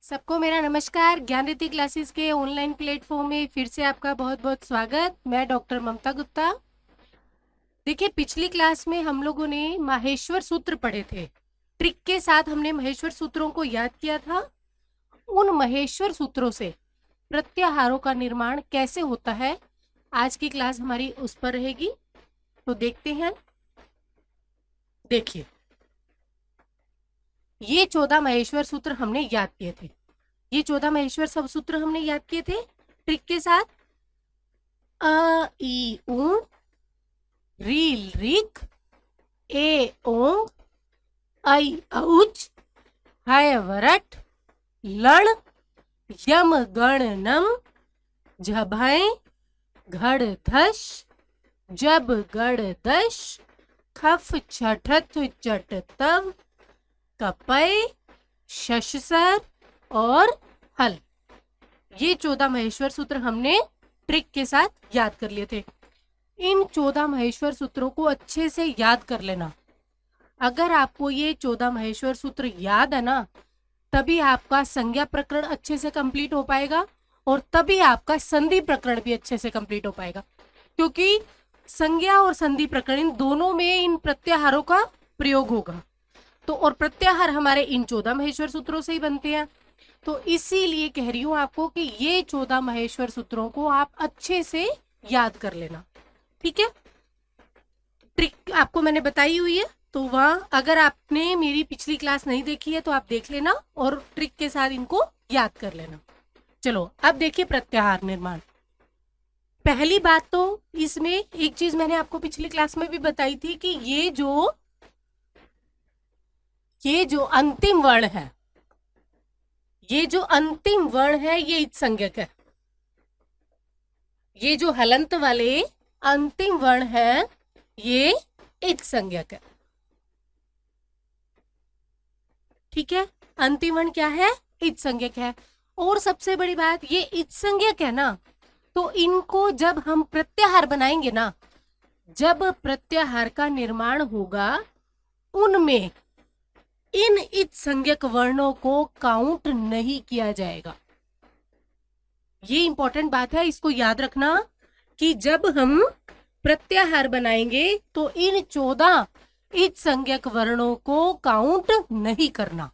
सबको मेरा नमस्कार। ज्ञानरिति क्लासेस के ऑनलाइन प्लेटफॉर्म में फिर से आपका बहुत बहुत स्वागत। मैं डॉक्टर ममता गुप्ता। देखिए, पिछली क्लास में हम लोगों ने माहेश्वर सूत्र पढ़े थे। ट्रिक के साथ हमने माहेश्वर सूत्रों को याद किया था। उन माहेश्वर सूत्रों से प्रत्याहारों का निर्माण कैसे होता है, आज की क्लास हमारी उस पर रहेगी। तो देखते हैं। देखिए, ये 14 माहेश्वर सूत्र हमने याद किए थे। ये 14 माहेश्वर सब सूत्र हमने याद किए थे ट्रिक के साथ। अ ई उ, रील रिक, ए ओंग, ऐ औच, हय वरट, लण, यम गण नम, झभय, घड़ धश, जब गड़ दश, खफ छठत चट तव, कपय, शशसर और हल। ये 14 महेश्वर सूत्र हमने ट्रिक के साथ याद कर लिए थे। इन 14 महेश्वर सूत्रों को अच्छे से याद कर लेना। अगर आपको ये 14 महेश्वर सूत्र याद है ना, तभी आपका संज्ञा प्रकरण अच्छे से कंप्लीट हो पाएगा और तभी आपका संधि प्रकरण भी अच्छे से कंप्लीट हो पाएगा। क्योंकि संज्ञा और संधि प्रकरण इन दोनों में इन प्रत्याहारों का प्रयोग होगा। तो और प्रत्याहार हमारे इन 14 महेश्वर सूत्रों से ही बनते हैं। तो इसीलिए कह रही हूं आपको कि ये 14 महेश्वर सूत्रों को आप अच्छे से याद कर लेना। ठीक है, ट्रिक आपको मैंने बताई हुई है, तो वहां अगर आपने मेरी पिछली क्लास नहीं देखी है तो आप देख लेना और ट्रिक के साथ इनको याद कर लेना। चलो, अब देखिए प्रत्याहार निर्माण। पहली बात तो इसमें एक चीज मैंने आपको पिछली क्लास में भी बताई थी कि ये जो अंतिम वर्ण है, ये जो अंतिम वर्ण है ये इत्संज्ञक है। ये जो हलंत वाले अंतिम वर्ण है ये इत्संज्ञक है। ठीक है, अंतिम वर्ण क्या है? इत्संज्ञक है। और सबसे बड़ी बात, ये इत्संज्ञक है ना, तो इनको जब हम प्रत्याहार बनाएंगे ना, जब प्रत्याहार का निर्माण होगा उनमें इन इत्संज्ञक वर्णों को काउंट नहीं किया जाएगा। ये इंपॉर्टेंट बात है, इसको याद रखना कि जब हम प्रत्याहार बनाएंगे तो इन 14 इत्संज्ञक वर्णों को काउंट नहीं करना।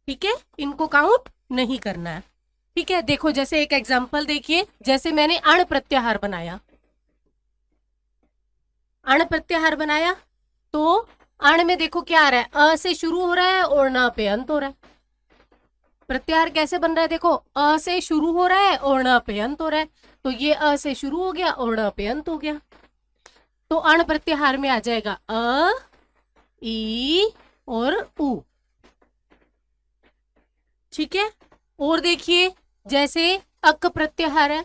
ठीक है, इनको काउंट नहीं करना है। ठीक है, देखो जैसे एक एग्जांपल देखिए, जैसे मैंने अण प्रत्याहार बनाया। अण प्रत्याहार बनाया तो अण में देखो क्या आ रहा है, अ से शुरू हो रहा है और न पे अंत हो रहा है। प्रत्याहार कैसे बन रहा है? देखो, अ से शुरू हो रहा है और न पे अंत हो रहा है, तो ये अ से शुरू हो गया और न पे अंत हो गया। तो अण प्रत्याहार में आ जाएगा अ, ई और उ। ठीक है, और देखिए जैसे अक प्रत्याहार है।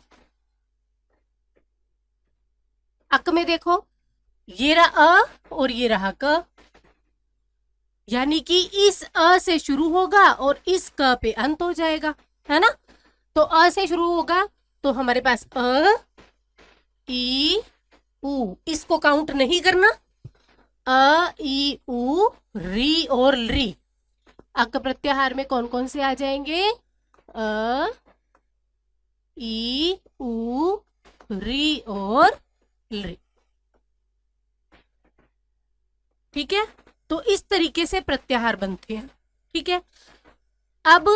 अक में देखो, ये रहा अ और ये रहा क, यानी कि इस अ से शुरू होगा और इस क पे अंत हो जाएगा, है ना। तो अ से शुरू होगा तो हमारे पास अ, ई, उ, इसको काउंट नहीं करना। अ, ई, उ, री और ली। अक प्रत्याहार में कौन कौन से आ जाएंगे? अ, ई, उ, री और ली। ठीक है, तो इस तरीके से प्रत्याहार बनते हैं। ठीक है, अब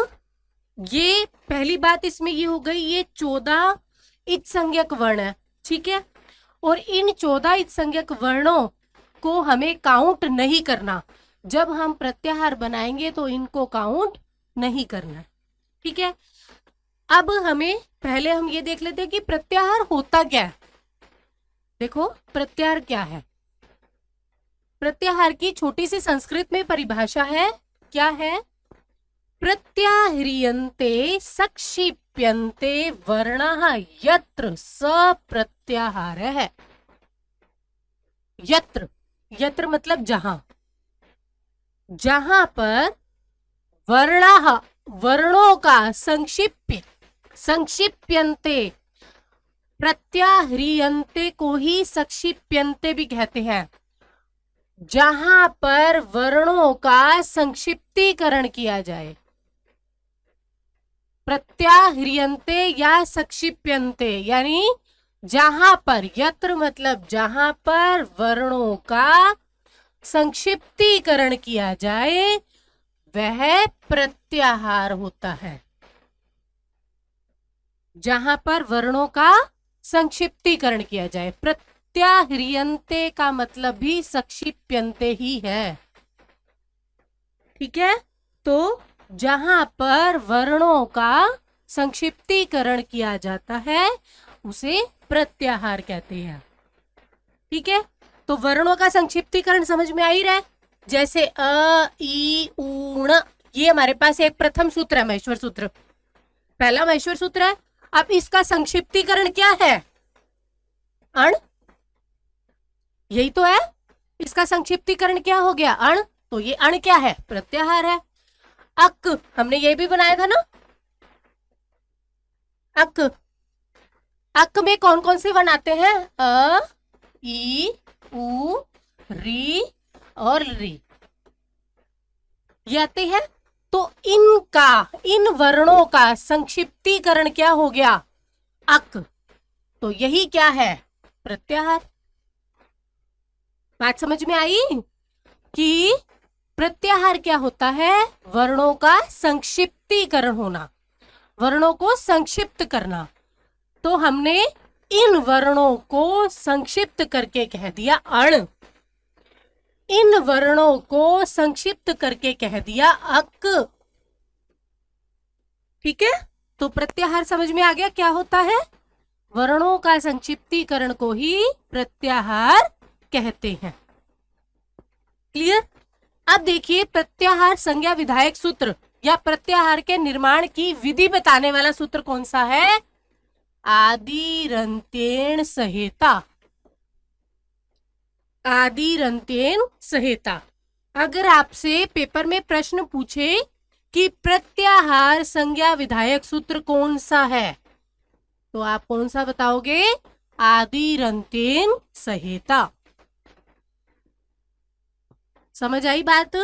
ये पहली बात इसमें ये हो गई, ये 14 इत्संज्ञक वर्ण है। ठीक है, और इन 14 इत्संज्ञक वर्णों को हमें काउंट नहीं करना। जब हम प्रत्याहार बनाएंगे तो इनको काउंट नहीं करना। ठीक है, अब हमें पहले हम ये देख लेते हैं कि प्रत्याहार होता क्या है। देखो, प्रत्याहार क्या है? प्रत्याहार की छोटी सी संस्कृत में परिभाषा है। क्या है? प्रत्याह्रियन्ते सक्षिप्यन्ते वर्णः यत्र स प्रत्याहारः। यत्र, यत्र मतलब जहां, जहां पर वर्णः, वर्णों का संक्षिप्यन्ते, प्रत्याह्रियन्ते को ही संक्षिप्यन्ते भी कहते हैं। जहां पर वर्णों का संक्षिप्तीकरण किया जाए, प्रत्याह्रियन्ते या संक्षिप्यन्ते, यानी जहां पर, यत्र मतलब जहां पर वर्णों का संक्षिप्तीकरण किया जाए वह प्रत्याहार होता है। जहां पर वर्णों का संक्षिप्तीकरण किया जाए, प्रत्याह्रियन्ते का मतलब भी संक्षिप्यन्ते ही है। ठीक है, तो जहां पर वर्णों का संक्षिप्तीकरण किया जाता है उसे प्रत्याहार कहते हैं। ठीक है, तो वर्णों का संक्षिप्तीकरण समझ में आ ही रहा है। जैसे अ, ई, ऊ, ण, ये हमारे पास एक प्रथम सूत्र है, महेश्वर सूत्र, पहला महेश्वर सूत्र है। अब इसका संक्षिप्तीकरण क्या है? अण, यही तो है। इसका संक्षिप्तीकरण क्या हो गया? अण। तो ये अण क्या है? प्रत्याहार है। अक, हमने ये भी बनाया था ना, अक। अक में कौन कौन से वर्ण आते हैं? अ, ई, उ, री और री, ये आते हैं। तो इनका, इन वर्णों का संक्षिप्तीकरण क्या हो गया? अक। तो यही क्या है? प्रत्याहार। बात समझ में आई कि प्रत्याहार क्या होता है? वर्णों का संक्षिप्तीकरण होना, वर्णों को संक्षिप्त करना। तो हमने इन वर्णों को संक्षिप्त करके कह दिया अण, इन वर्णों को संक्षिप्त करके कह दिया अक। ठीक है, तो प्रत्याहार समझ में आ गया क्या होता है? वर्णों का संक्षिप्तीकरण को ही प्रत्याहार कहते हैं। क्लियर? अब देखिए, प्रत्याहार संज्ञा विधायक सूत्र या प्रत्याहार के निर्माण की विधि बताने वाला सूत्र कौन सा है? आदिरन्त्येन सहेता। आदिरन्त्येन सहेता। अगर आपसे पेपर में प्रश्न पूछे कि प्रत्याहार संज्ञा विधायक सूत्र कौन सा है, तो आप कौन सा बताओगे? आदिरन्त्येन सहेता। समझ आई बात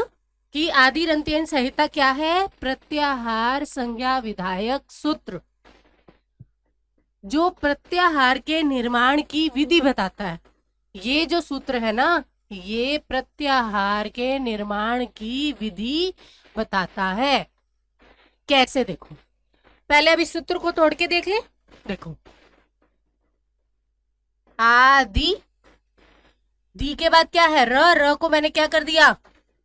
कि आदिरन्त्येन सहेता क्या है? प्रत्याहार संज्ञा विधायक सूत्र, जो प्रत्याहार के निर्माण की विधि बताता है। ये जो सूत्र है ना, ये प्रत्याहार के निर्माण की विधि बताता है। कैसे? देखो, पहले अब इस सूत्र को तोड़ के देख ले। देखो, आदि, दी के बाद क्या है? र। र को मैंने क्या कर दिया?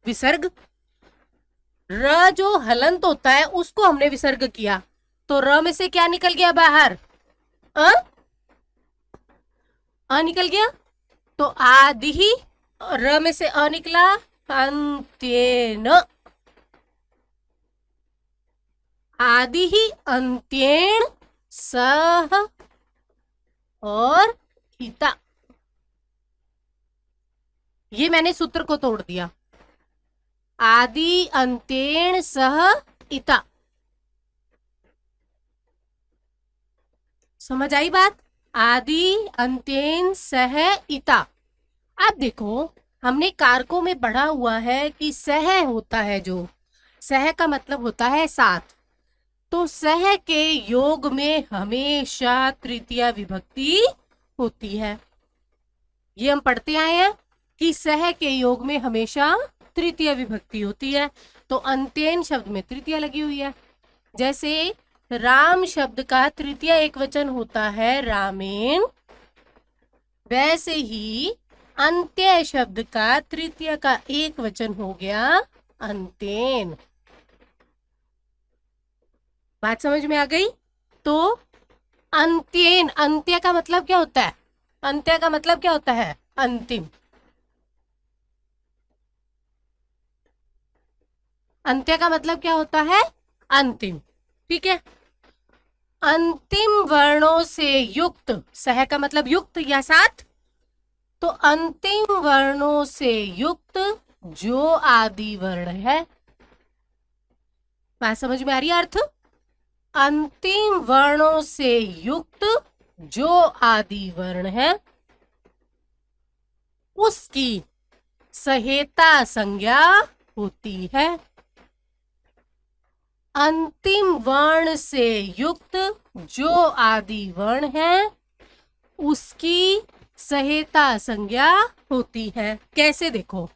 विसर्ग। र जो हलंत होता है उसको हमने विसर्ग किया, तो र में से क्या निकल गया बाहर? अ निकल गया। तो आदि ही, र में से अ निकला, अंत्येन। आदि ही अंत्येन सह और हिता। ये मैंने सूत्र को तोड़ दिया। आदि अंत्येन सह इता। समझ आई बात? आदि अंत्येन सह इता। अब देखो, हमने कारकों में पढ़ा हुआ है कि सह होता है, जो सह का मतलब होता है साथ। तो सह के योग में हमेशा तृतीया विभक्ति होती है। ये हम पढ़ते आए हैं कि सह के योग में हमेशा तृतीया विभक्ति होती है। तो अंत्येन शब्द में तृतीया लगी हुई है। जैसे राम शब्द का तृतीया एक वचन होता है रामेन, वैसे ही अंत्य शब्द का तृतीया का एक वचन हो गया अंत्येन। बात समझ में आ गई? तो अंत्येन, अंत्य का मतलब क्या होता है? अंत्य का मतलब क्या होता है? अंतिम। अंत्य का मतलब क्या होता है? अंतिम। ठीक है, अंतिम वर्णों से युक्त, सह का मतलब युक्त या साथ, तो अंतिम वर्णों से युक्त जो आदि वर्ण है। बात समझ में आ रही है? अर्थ, अंतिम वर्णों से युक्त जो आदि वर्ण है उसकी सहेता संज्ञा होती है। अंतिम वर्ण से युक्त जो आदि वर्ण है उसकी सहेता संज्ञा होती है। कैसे, देखो,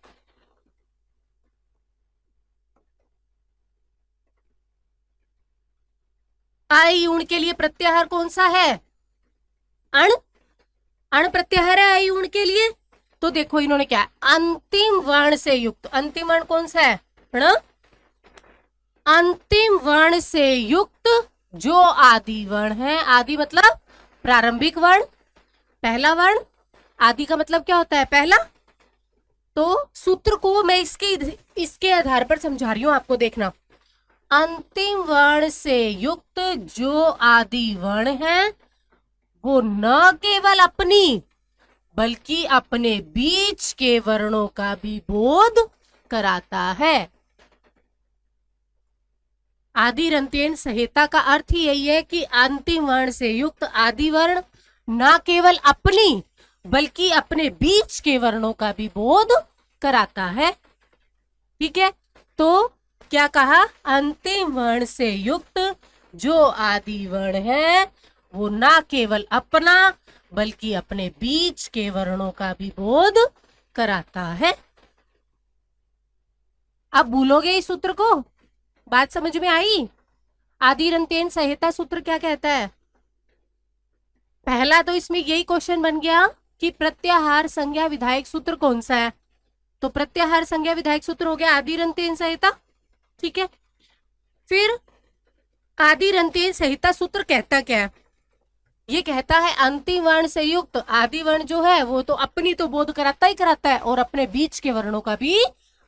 आई ऊण के लिए प्रत्याहार कौन सा है? अण। अण प्रत्याहार है आई ऊण के लिए। तो देखो इन्होंने क्या, अंतिम वर्ण से युक्त, अंतिम वर्ण कौन सा है? ण। अंतिम वर्ण से युक्त जो आदि वर्ण है, आदि मतलब प्रारंभिक वर्ण, पहला वर्ण। आदि का मतलब क्या होता है? पहला। तो सूत्र को मैं इसके आधार पर समझा रही हूं, आपको देखना। अंतिम वर्ण से युक्त जो आदि वर्ण है वो न केवल अपनी बल्कि अपने बीच के वर्णों का भी बोध कराता है। आदि रंत्येन संहिता का अर्थ ही यही है कि अंतिम वर्ण से युक्त आदि वर्ण न केवल अपनी बल्कि अपने बीच के वर्णों का भी बोध कराता है। ठीक है, तो क्या कहा? अंतिम वर्ण से युक्त जो आदि वर्ण है वो ना केवल अपना बल्कि अपने बीच के वर्णों का भी बोध कराता है। अब भूलोगे इस सूत्र को? बात समझ में आई? आदि रंत्येन संहिता सूत्र क्या कहता है? पहला तो इसमें यही क्वेश्चन बन गया कि प्रत्याहार संज्ञा विधायक सूत्र कौन सा है। तो प्रत्याहार संज्ञा विधायक सूत्र हो गया आदि रंत्येन संहिता। ठीक है, फिर आदि रंत्येन संहिता सूत्र कहता क्या है? ये कहता है अंतिम वर्ण से युक्त आदि वर्ण जो है वो तो अपनी तो बोध कराता ही कराता है और अपने बीच के वर्णों का भी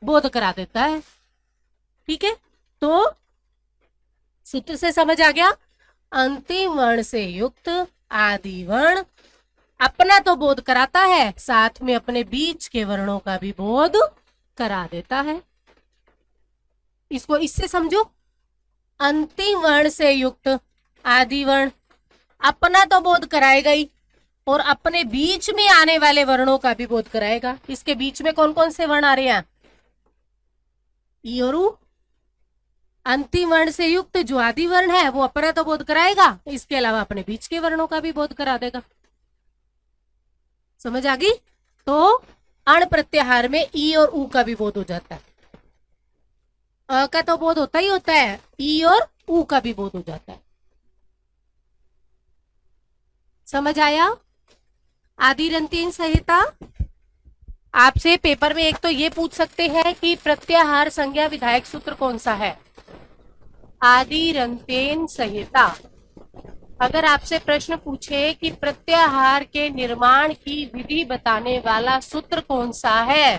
बोध करा देता है। ठीक है, तो सूत्र से समझ आ गया, अंतिम वर्ण से युक्त आदि वर्ण अपना तो बोध कराता है, साथ में अपने बीच के वर्णों का भी बोध करा देता है। इसको इससे समझो, अंतिम वर्ण से युक्त आदि वर्ण अपना तो बोध कराएगा ही और अपने बीच में आने वाले वर्णों का भी बोध कराएगा। इसके बीच में कौन कौन से वर्ण आ रहे हैं? ई और ऊ। अंतिम वर्ण से युक्त जो आदि वर्ण है वो अपना तो बोध कराएगा, इसके अलावा अपने बीच के वर्णों का भी बोध करा देगा। समझ आ गई? तो अण प्रत्याहार में ई और ऊ का भी बोध हो जाता है। अ का तो बोध होता ही होता है, ई और ऊ का भी बोध हो जाता है। समझ आया? आदि रंत्येन संहिता। आपसे पेपर में एक तो ये पूछ सकते हैं कि प्रत्याहार संज्ञा विधायक सूत्र कौन सा है? आदि रंत्येन संहिता। अगर आपसे प्रश्न पूछे कि प्रत्याहार के निर्माण की विधि बताने वाला सूत्र कौन सा है?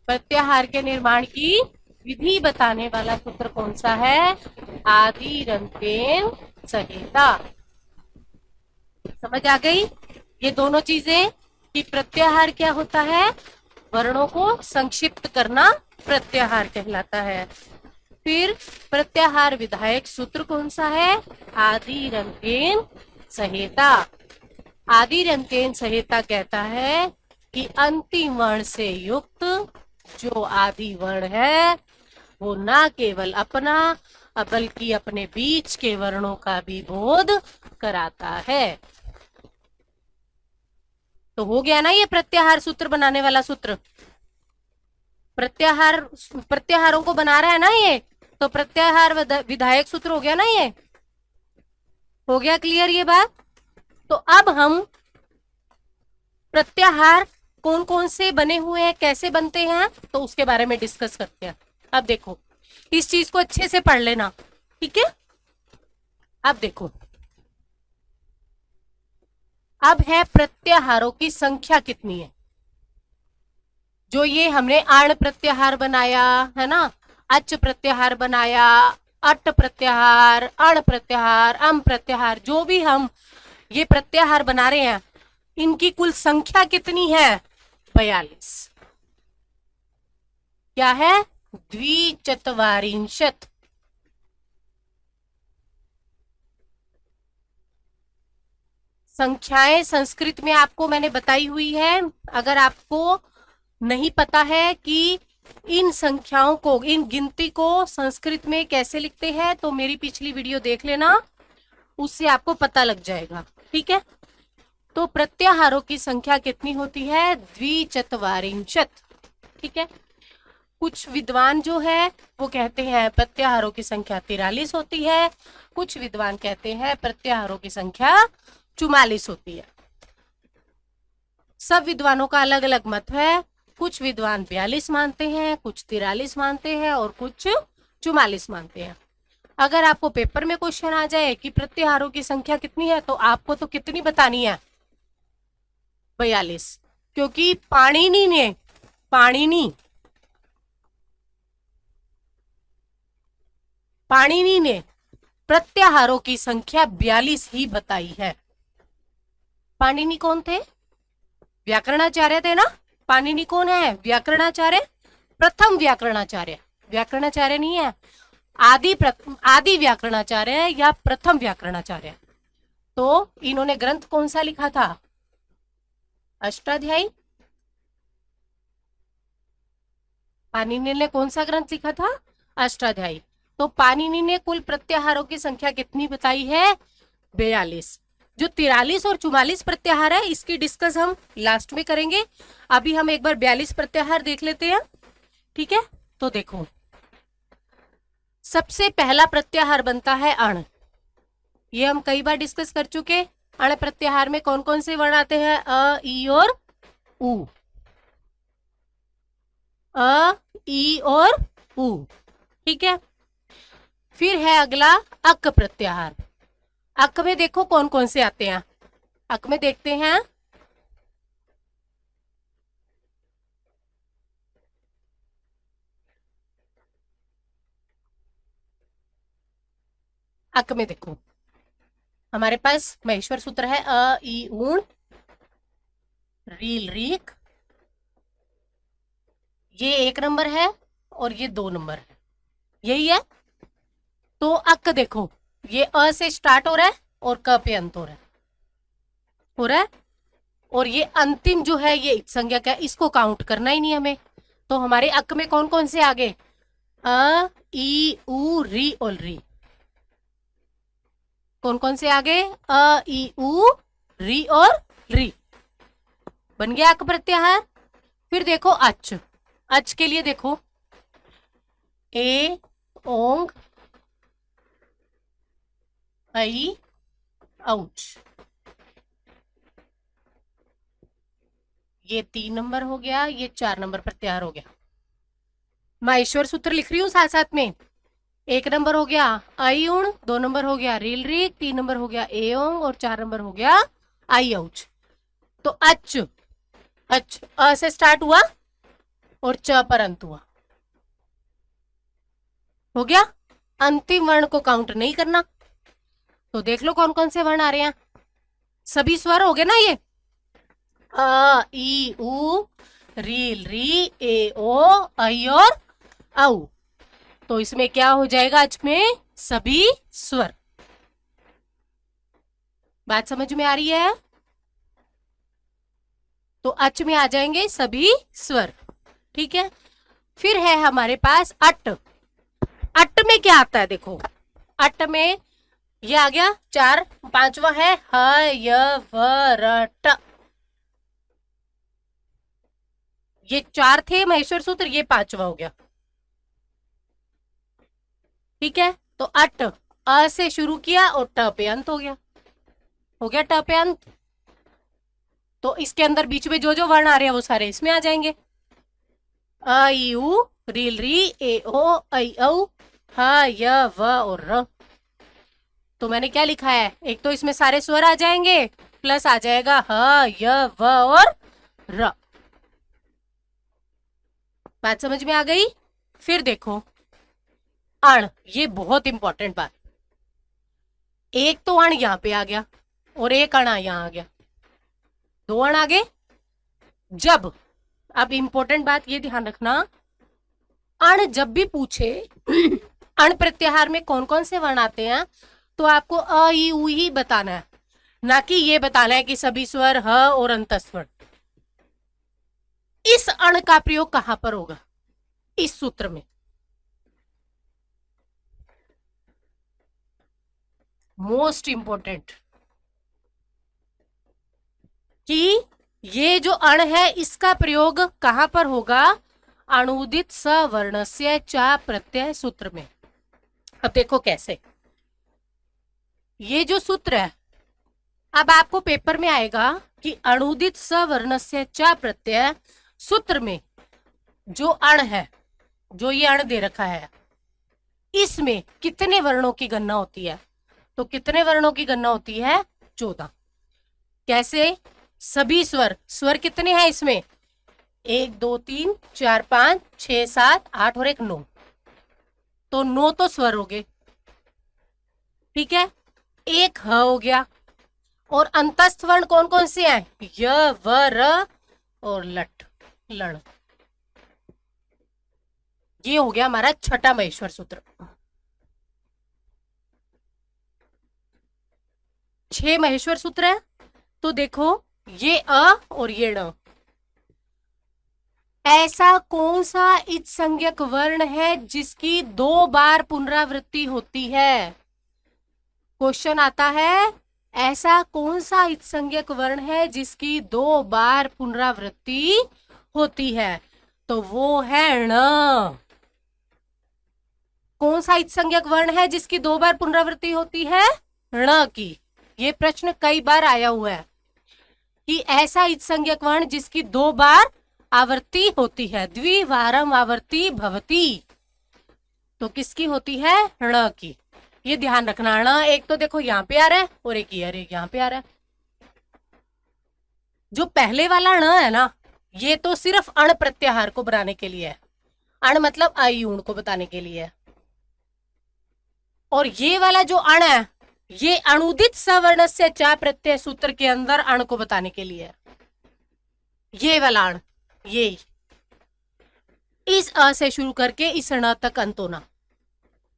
प्रत्याहार के निर्माण की विधि बताने वाला सूत्र कौन सा है? आदि रंत्येन संहिता। समझ आ गई? ये दोनों चीजें कि प्रत्याहार क्या होता है, वर्णों को संक्षिप्त करना प्रत्याहार कहलाता है। फिर प्रत्याहार विधायक सूत्र कौन सा है? आदि रंत्येन संहिता। आदि रंत्येन संहिता कहता है कि अंतिम वर्ण से युक्त जो आदि वर्ण है वो ना केवल अपना बल्कि अपने बीच के वर्णों का भी बोध कराता है। तो हो गया ना ये प्रत्याहार सूत्र बनाने वाला सूत्र। प्रत्याहारों को बना रहा है ना ये, तो प्रत्याहार विधायक सूत्र हो गया ना ये। हो गया क्लियर ये बात? तो अब हम प्रत्याहार कौन कौन से बने हुए हैं, कैसे बनते हैं, तो उसके बारे में डिस्कस करते हैं। अब देखो, इस चीज को अच्छे से पढ़ लेना, ठीक है? अब देखो, अब है प्रत्याहारों की संख्या कितनी है। जो ये हमने आण प्रत्याहार बनाया है ना, अच प्रत्याहार बनाया, अट प्रत्याहार, अण प्रत्याहार, अम प्रत्याहार, जो भी हम ये प्रत्याहार बना रहे हैं इनकी कुल संख्या कितनी है? 42। क्या है? द्विचत्वारिंशत्। संख्याएं संस्कृत में आपको मैंने बताई हुई है। अगर आपको नहीं पता है कि इन संख्याओं को, इन गिनती को संस्कृत में कैसे लिखते हैं, तो मेरी पिछली वीडियो देख लेना, उससे आपको पता लग जाएगा। ठीक है, तो प्रत्याहारों की संख्या कितनी होती है? द्विचत्वारिंशत्। ठीक है, कुछ विद्वान जो है वो कहते हैं प्रत्याहारों की संख्या 43 होती है, कुछ विद्वान कहते हैं प्रत्याहारों की संख्या 44 होती है। सब विद्वानों का अलग अलग मत है। कुछ विद्वान 42 मानते हैं, कुछ 43 मानते हैं और कुछ 44 मानते हैं। अगर आपको पेपर में क्वेश्चन आ जाए कि प्रत्याहारों की संख्या कितनी है, तो आपको तो कितनी बतानी है? 42, क्योंकि पाणिनि ने प्रत्याहारों की संख्या 42 ही बताई है। पाणिनि कौन थे? व्याकरणाचार्य थे ना। पाणिनि कौन है? व्याकरणाचार्य, प्रथम व्याकरणाचार्य। व्याकरणाचार्य नहीं है, आदि व्याकरणाचार्य या प्रथम व्याकरणाचार्य। तो इन्होंने ग्रंथ कौन सा लिखा था? अष्टाध्यायी। पाणिनि ने कौन सा ग्रंथ लिखा था? अष्टाध्यायी। तो पाणिनि ने कुल प्रत्याहारों की संख्या कितनी बताई है? 42। जो 43 और 44 प्रत्याहार है, इसकी डिस्कस हम लास्ट में करेंगे। अभी हम एक बार 42 प्रत्याहार देख लेते हैं। ठीक है, तो देखो, सबसे पहला प्रत्याहार बनता है अण। ये हम कई बार डिस्कस कर चुके। अण प्रत्याहार में कौन कौन से वर्ण आते हैं? अ, ई और उ। अ, ई और उ। ठीक है, फिर है अगला अक प्रत्याहार। अक में देखो कौन कौन से आते हैं। अक में देखते हैं, अक में देखो हमारे पास महेश्वर सूत्र है अ, ई, ऊण, रील, रीक। ये 1 नंबर है और ये 2 नंबर है, यही है। तो अक देखो, ये अ से स्टार्ट हो रहा है और क पे अंत हो रहा है। और ये अंतिम जो है ये संज्ञक है, इसको काउंट करना ही नहीं हमें। तो हमारे अक में कौन कौन से आगे? अ, ई, उ, री और री। कौन कौन से आगे? अ, ई, उ, री और री। बन गया अक प्रत्याहार। फिर देखो अच। अच के लिए देखो, ए, ओंग, आई, औच। ये 3 नंबर हो गया, ये 4 नंबर प्रत्याहार हो गया। माहेश्वर सूत्र लिख रही हूं साथ साथ में। 1 नंबर हो गया आई उण, 2 नंबर हो गया रील, रीक, 3 नंबर हो गया ए, ओंग और 4 नंबर हो गया आई, औच। तो अच, अच अ से स्टार्ट हुआ और च पर अंत हुआ, हो गया। अंतिम वर्ण को काउंट नहीं करना। तो देख लो कौन कौन से वर्ण आ रहे हैं। सभी स्वर हो गए ना ये? अ, ई, उ, रील, री, ए, ओ, आई और औ। तो इसमें क्या हो जाएगा? अच में सभी स्वर। बात समझ में आ रही है? तो अच में आ जाएंगे सभी स्वर। ठीक है, फिर है हमारे पास अट। अट में क्या आता है? देखो, अट में ये आ गया 4, 5वां है ह, य, व, र, ट। ये 4 थे महेश्वर सूत्र, ये 5वां हो गया। ठीक है, तो अट अ से शुरू किया और ट पे अंत हो गया, हो गया ट पे अंत। तो इसके अंदर बीच में जो जो वर्ण आ रहे हैं वो सारे इसमें आ जाएंगे। अ, ई, उ, रील, री, ए, ओ, आई, औ, ह, य, व और र। तो मैंने क्या लिखा है? एक तो इसमें सारे स्वर आ जाएंगे, प्लस आ जाएगा ह, य, व और र। बात समझ में आ गई? फिर देखो अण, ये बहुत इंपॉर्टेंट बात। एक तो अण यहां पे आ गया और एक अण यहां आ गया, 2 अण आ गए। जब, अब इंपॉर्टेंट बात ये ध्यान रखना, अण जब भी पूछे अण प्रत्याहार में कौन कौन से वर्ण आते हैं, तो आपको अ, ई, उ ही बताना है, ना कि ये बताना है कि सभी स्वर ह और अंतस्वर। इस अण का प्रयोग कहां पर होगा? इस सूत्र में। मोस्ट इंपॉर्टेंट कि ये जो अण है इसका प्रयोग कहां पर होगा? अणुदित सवर्णस्य चा प्रत्यय सूत्र में। अब देखो कैसे, ये जो सूत्र है, अब आपको पेपर में आएगा कि अणुदित सवर्णस्य चा प्रत्यय सूत्र में जो अण है, जो ये अण दे रखा है, इसमें कितने वर्णों की गणना होती है? तो कितने वर्णों की गणना होती है? 14। कैसे? सभी स्वर, स्वर कितने हैं इसमें? 1 2 3 4 5 6 7 8 और 1 9, तो 9 तो स्वर हो गए, ठीक है। एक ह हो गया, और अंतस्थ वर्ण कौन कौन से हैं? य व र और लट लण। ये हो गया हमारा छठा महेश्वर सूत्र। 6 महेश्वर सूत्र है, तो देखो ये अ और ये ण। ऐसा कौन सा इच संज्ञक वर्ण है जिसकी 2 बार पुनरावृत्ति होती है? क्वेश्चन आता है, ऐसा कौन सा इच संज्ञक वर्ण है जिसकी 2 बार पुनरावृत्ति होती है? तो वो है ण। कौन सा इच संज्ञक वर्ण है जिसकी 2 बार पुनरावृत्ति होती है? ण की। ये प्रश्न कई बार आया हुआ है कि ऐसा इच संज्ञक वर्ण जिसकी 2 बार आवृत्ति होती है, द्विवारम आवर्ती भवती, तो किसकी होती है? ण की। ये ध्यान रखना, ण एक तो देखो यहाँ पे आ रहा है और एक यहाँ पे आ रहा है। जो पहले वाला ण है ना, ये तो सिर्फ अण प्रत्याहार को बनाने के लिए है, अण मतलब आई ऊण को बताने के लिए है। और ये वाला जो अण है, ये अणुदित सवर्ण से चा प्रत्यय सूत्र के अंदर अण को बताने के लिए है। ये वाला अण, ये इस अ से शुरू करके इस ण तक अंत होना,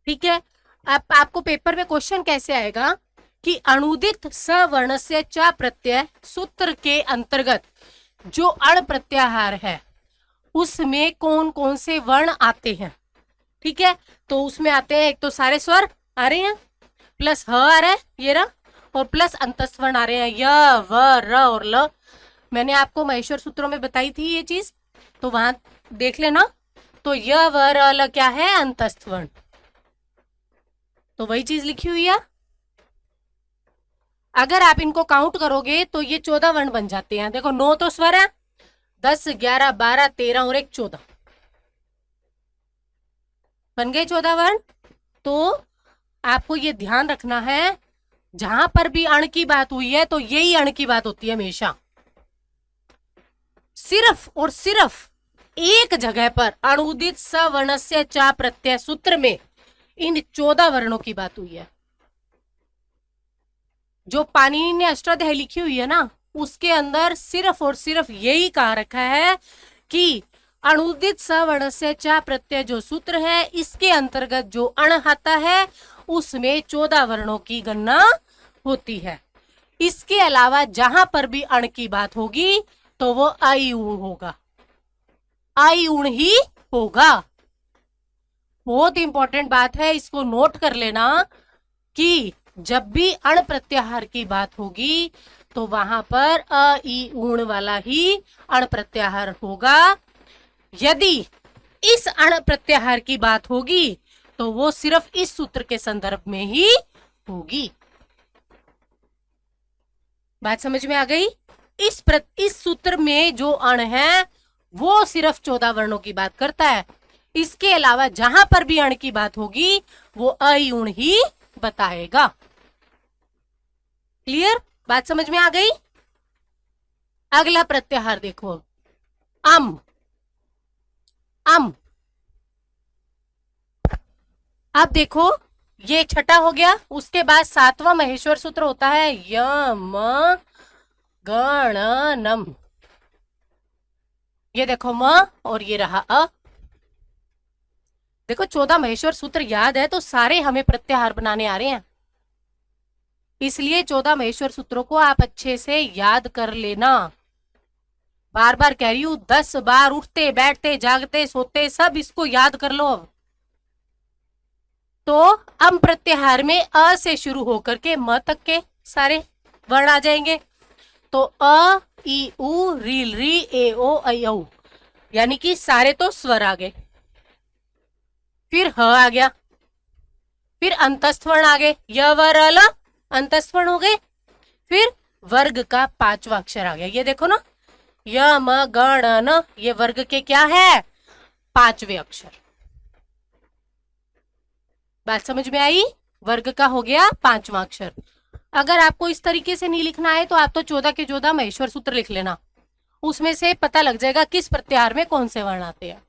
ठीक है। अब आपको पेपर में क्वेश्चन कैसे आएगा कि अणुदित सवर्ण से चा प्रत्यय सूत्र के अंतर्गत जो अण प्रत्याहार है उसमें कौन कौन से वर्ण आते हैं, ठीक है। तो उसमें आते हैं, एक तो सारे स्वर आ रहे हैं, प्लस ह आ रहा है ये रहा, और प्लस अंतस्थ वर्ण आ रहे हैं य व र और ल। मैंने आपको महेश्वर सूत्रों में बताई थी ये चीज, तो वहां देख लेना। तो य व र ल क्या है? अंतस्थ वर्ण, तो वही चीज लिखी हुई है। अगर आप इनको काउंट करोगे तो ये 14 वर्ण बन जाते हैं। देखो 9 तो स्वर है, 10 11 12 13 और 1 14, बन गए 14 वर्ण। तो आपको ये ध्यान रखना है, जहां पर भी अण की बात हुई है तो यही अण की बात होती है हमेशा। सिर्फ और सिर्फ एक जगह पर अणुदित सवर्णस्य चा प्रत्यय सूत्र में इन 14 वर्णों की बात हुई है। जो पाणिनि ने अष्टाध्यायी लिखी हुई है ना, उसके अंदर सिर्फ और सिर्फ यही कहा रखा है कि अणुदित सवर्णस्य चा प्रत्यय जो सूत्र है, इसके अंतर्गत जो अण आता है उसमें 14 वर्णों की गणना होती है। इसके अलावा जहां पर भी अण की बात होगी तो वो आई ऊण होगा, आई ऊण ही होगा। बहुत इंपॉर्टेंट बात है, इसको नोट कर लेना कि जब भी अण प्रत्याहार की बात होगी तो वहां पर अ ई ऊण वाला ही अण प्रत्याहार होगा। यदि इस अण प्रत्याहार की बात होगी तो वो सिर्फ इस सूत्र के संदर्भ में ही होगी। बात समझ में आ गई? इस सूत्र में जो अण है वो सिर्फ 14 वर्णों की बात करता है। इसके अलावा जहां पर भी अण की बात होगी वो अयूण ही बताएगा। क्लियर? बात समझ में आ गई? अगला प्रत्याहार देखो, अम। अम, अब देखो ये छठा हो गया, उसके बाद 7वां महेश्वर सूत्र होता है यम गणनम। ये देखो म और ये रहा अ। देखो 14 महेश्वर सूत्र याद है तो सारे हमें प्रत्याहार बनाने आ रहे हैं, इसलिए 14 महेश्वर सूत्रों को आप अच्छे से याद कर लेना। बार बार कह रही हूं, 10 बार उठते बैठते जागते सोते सब इसको याद कर लो अब। तो अम प्रत्याहार में अ से शुरू होकर के म तक के सारे वर्ण आ जाएंगे। तो अ ई उ रील री ए ओ ऐ औ, यानी कि सारे तो स्वर आ गए। फिर ह आ गया, फिर अंतस्थ वर्ण आ गए, य व र ल अंतस्थ वर्ण हो गए। फिर वर्ग का 5वां अक्षर आ गया, ये देखो ना, य म ग ण न, ये वर्ग के क्या है, 5वें अक्षर। बात समझ में आई? वर्ग का हो गया 5वां अक्षर। अगर आपको इस तरीके से नहीं लिखना है तो आप तो 14 के 14 महेश्वर सूत्र लिख लेना, उसमें से पता लग जाएगा किस प्रत्याहार में कौन से वर्ण आते हैं,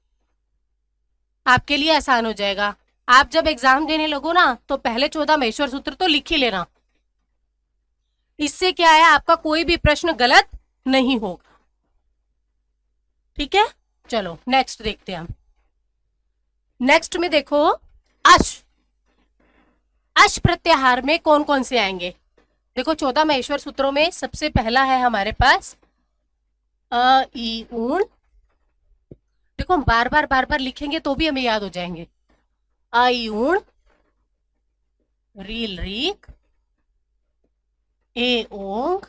आपके लिए आसान हो जाएगा। आप जब एग्जाम देने लगो ना तो पहले 14 महेश्वर सूत्र तो लिख ही लेना, इससे क्या है, आपका कोई भी प्रश्न गलत नहीं होगा। ठीक है, चलो नेक्स्ट देखते हैं हम। नेक्स्ट में देखो, अश, अश प्रत्याहार में कौन कौन से आएंगे। देखो 14 महेश्वर सूत्रों में सबसे पहला है हमारे पास अ ई ऊण। देखो हम बार बार लिखेंगे तो भी हमें याद हो जाएंगे। अ ई ऊण, रील रीक, ए ओंग,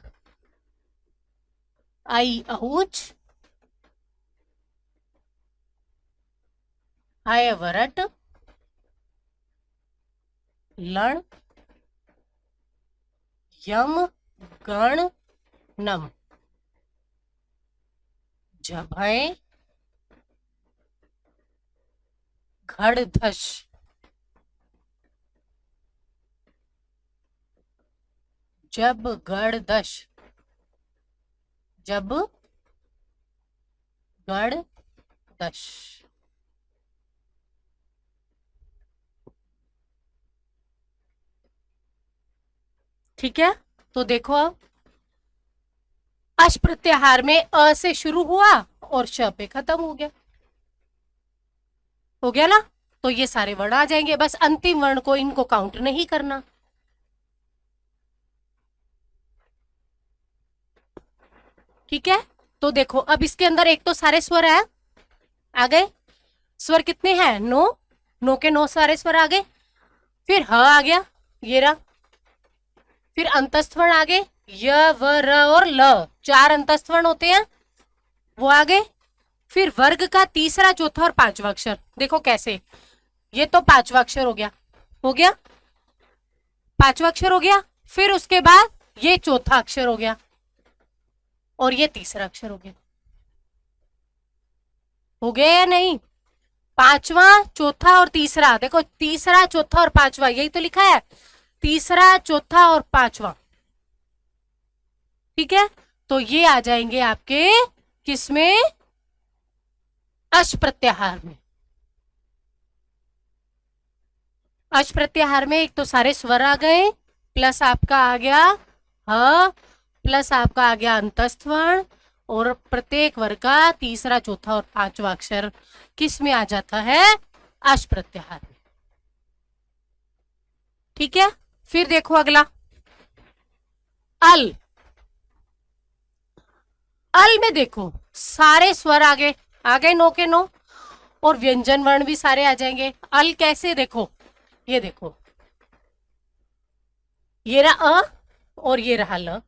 आई अहुच, आय वरट, लण, यम गण नम, जभय, घड़धश, जब गड़दश, जब गड़दश। ठीक है, तो देखो अब अश प्रत्याहार में अ से शुरू हुआ और श पे खत्म हो गया, हो गया ना। तो ये सारे वर्ण आ जाएंगे, बस अंतिम वर्ण को इनको काउंट नहीं करना। ठीक है, तो देखो अब इसके अंदर एक तो सारे स्वर है, आ गए। स्वर कितने हैं, 9, 9 के 9 सारे स्वर आ गए। फिर ह आ गया, ये रहा। फिर अंतस्थ वर्ण आ गए, य व र और ल, 4 अंतस्थ वर्ण होते हैं, वो आ गए। फिर वर्ग का तीसरा चौथा और 5वां अक्षर, देखो कैसे, ये तो 5वां अक्षर हो गया, हो गया 5वां अक्षर हो गया। फिर उसके बाद ये चौथा अक्षर हो गया और ये तीसरा अक्षर हो गया, हो गया या नहीं। 5वां चौथा और तीसरा, देखो तीसरा चौथा और 5वां, यही तो लिखा है, तीसरा चौथा और 5वां। ठीक है, तो ये आ जाएंगे आपके किसमें, अश प्रत्याहार में। अश प्रत्याहार में एक तो सारे स्वर आ गए, प्लस आपका आ गया ह, प्लस आपका आ गया अंतस्थ वर्ण, और प्रत्येक वर्ग का तीसरा चौथा और 5वां अक्षर किस में आ जाता है, अश प्रत्याहार में। ठीक है, फिर देखो अगला अल। अल में देखो सारे स्वर आ गए 9 के 9, और व्यंजन वर्ण भी सारे आ जाएंगे। अल कैसे, देखो ये देखो, ये रहा अ और ये रहा ल,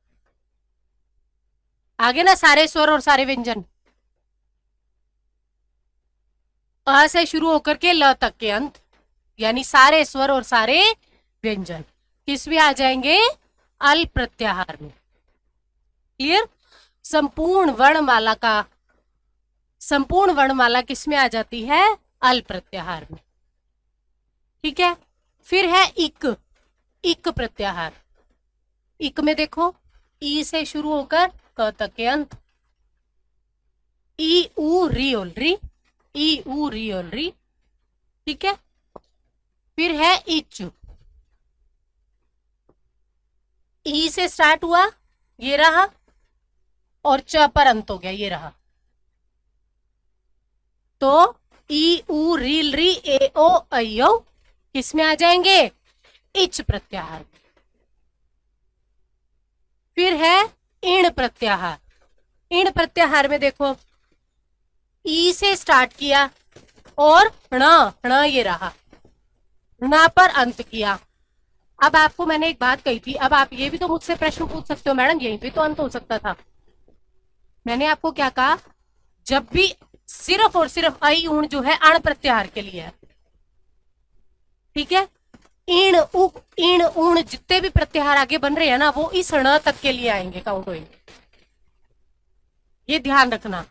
आगे ना सारे स्वर और सारे व्यंजन, अ से शुरू होकर के ल तक के अंत, यानी सारे स्वर और सारे व्यंजन किस में आ जाएंगे, अल प्रत्याहार में। क्लियर, संपूर्ण वर्णमाला किस में आ जाती है, अल प्रत्याहार में। ठीक है, फिर है इक, इक प्रत्याहार। इक में देखो ई से शुरू होकर क तक के अंत, ई उ री ओल री, ई उ री ओल री। ठीक है, फिर है इच, ई से स्टार्ट हुआ, ये रहा, और च पर अंत हो गया, ये रहा। तो ई उ रील री ए ओ ऐ औ किसमें आ जाएंगे, इच प्रत्याहार में। फिर है इण प्रत्याहार, इण प्रत्याहार में देखो ई से स्टार्ट किया और ण ये रहा, ण पर अंत किया। अब आपको मैंने एक बात कही थी, अब आप ये भी तो मुझसे प्रश्न पूछ सकते हो, मैडम यहीं पे तो अंत हो सकता था। मैंने आपको क्या कहा, जब भी सिर्फ और सिर्फ आई ऊण जो है अण प्रत्याहार के लिए है, ठीक है। ईण उक ईण ऊण जितने भी प्रत्याहार आगे बन रहे हैं ना, वो इस ण तक के लिए आएंगे, काउंट होंगे, ये ध्यान रखना।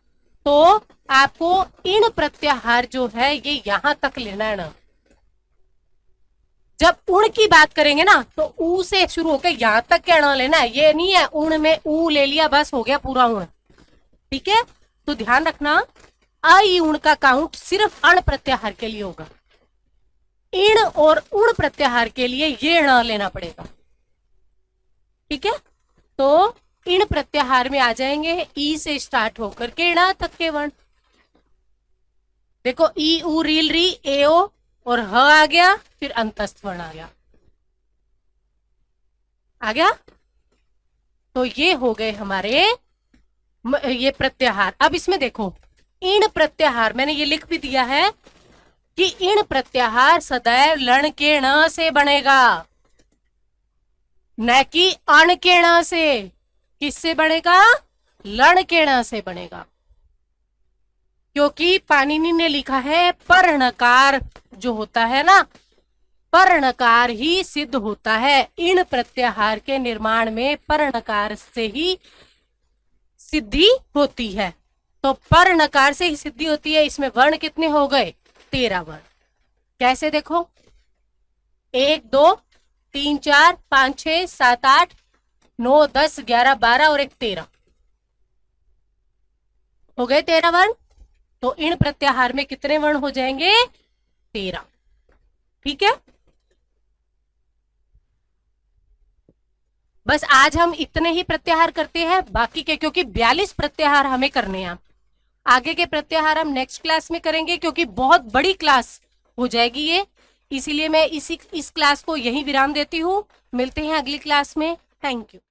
तो आपको इन प्रत्याहार जो है ये यहां तक लेना है ना। जब उण की बात करेंगे ना तो ऊ से शुरू होकर यहां तक के ण लेना है, ये नहीं है उण में ऊ ले लिया बस हो गया पूरा उण, ठीक है। तो ध्यान रखना आई उण का काउंट सिर्फ अण प्रत्याहार के लिए होगा, इण और उण प्रत्याहार के लिए ये ण लेना पड़ेगा, ठीक है। तो इण प्रत्याहार में आ जाएंगे ई से स्टार्ट होकर के ण तक के वर्ण। देखो ई उ रील री ए ओ और ह आ गया, फिर अंतस्थ वर्ण आ गया। तो ये हो गए हमारे ये प्रत्याहार। अब इसमें देखो इण प्रत्याहार मैंने ये लिख भी दिया है कि इण प्रत्याहार सदैव लण के ण से बनेगा, न कि अण के ण से। किससे बनेगा? लण के ण से बनेगा, क्योंकि पाणिनि ने लिखा है पर्णकार जो होता है ना, पर्णकार ही सिद्ध होता है। इण प्रत्याहार के निर्माण में पर्णकार से ही सिद्धि होती है। तो पर्णकार से ही सिद्धि होती है। इसमें वर्ण कितने हो गए? 13 वर्ण। कैसे देखो, 1 2 3 4 5 6 7 8 9 10 11 12 और 1 13 हो गए 13 वर्ण। तो इण प्रत्याहार में कितने वर्ण हो जाएंगे? 13, ठीक है। बस आज हम इतने ही प्रत्याहार करते हैं, बाकी के क्योंकि 42 प्रत्याहार हमें करने हैं। आगे के प्रत्याहार हम नेक्स्ट क्लास में करेंगे, क्योंकि बहुत बड़ी क्लास हो जाएगी ये, इसीलिए मैं इस क्लास को यहीं विराम देती हूँ। मिलते हैं अगली क्लास में। Thank you.